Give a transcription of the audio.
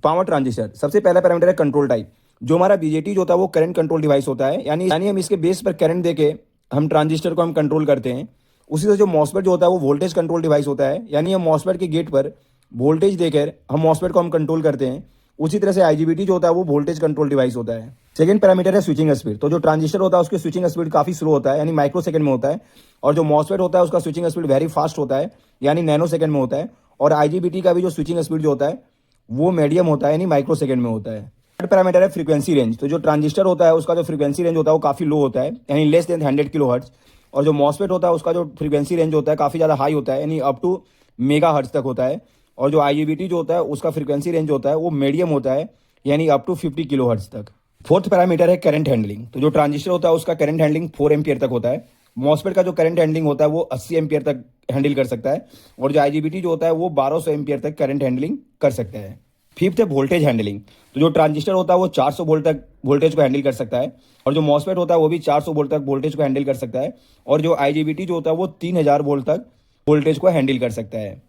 Power transistor, सबसे पहला parameter है कंट्रोल टाइप। जो हमारा बीजेटी जो होता है वो करंट कंट्रोल डिवाइस होता है, यानी हम इसके बेस पर करंट देके हम ट्रांजिस्टर को हम कंट्रोल करते हैं। उसी तरह जो मॉसफेट जो होता है वो वोल्टेज कंट्रोल डिवाइस होता है, यानी हम मॉसफेट के गेट पर वोल्टेज देकर हम मॉसफेट को हम कंट्रोल करते हैं। उसी तरह से आईजीबीटी जो होता है वो वोल्टेज कंट्रोल डिवाइस होता है। सेकंड पैरामीटर है स्विचिंग स्पीड। तो जो ट्रांजिस्टर होता है उसकी स्विचिंग स्पीड काफी स्लो होता है, यानी माइक्रो सेकंड में होता है। और जो मॉसफेट होता है उसका स्विचिंग स्पीड वेरी फास्ट होता है, यानी नैनो सेकंड में होता है। और आईजीबीटी का भी जो स्विचिंग स्पीड जो होता है वो मीडियम होता है, यानी माइक्रो सेकंड में होता है। थर्ड पैरामीटर है फ्रीक्वेंसी रेंज। तो जो ट्रांजिस्टर होता है उसका जो फ्रीक्वेंसी रेंज होता है वो काफी लो होता है, यानी लेस देन 100 किलोहर्ट्ज। और जो मॉसफेट होता है उसका जो फ्रीक्वेंसी रेंज होता है काफी ज्यादा हाई होता है, यानी अप टू मेगा हर्ट्ज तक होता है। और जो आईजीबीटी जो होता है उसका फ्रीक्वेंसी रेंज होता है वो मीडियम होता है, यानी अप टू 50 किलोहर्ट्ज तक। फोर्थ पैरामीटर है करंट हैंडलिंग। तो जो ट्रांजिस्टर होता है उसका करंट हैंडलिंग 4 एम्पियर तक होता है। मॉसफेट का जो करंट हैंडलिंग होता है वो 80 एम्पियर तक हैंडल कर सकता है। और जो आईजीबीटी जो होता है वो 1200 एम्पियर तक करंट हैंडलिंग कर सकता है। फिफ्थ है वोल्टेज हैंडलिंग। तो जो ट्रांजिस्टर होता है वो 400 वोल्ट तक वोल्टेज को हैंडल कर सकता है। और जो मॉसफेट होता है वो भी 400 वोल्ट तक वोल्टेज को हैंडल कर सकता है। और जो आईजीबीटी जो होता है वो 3000 वोल्ट तक वोल्टेज को हैंडल कर सकता है।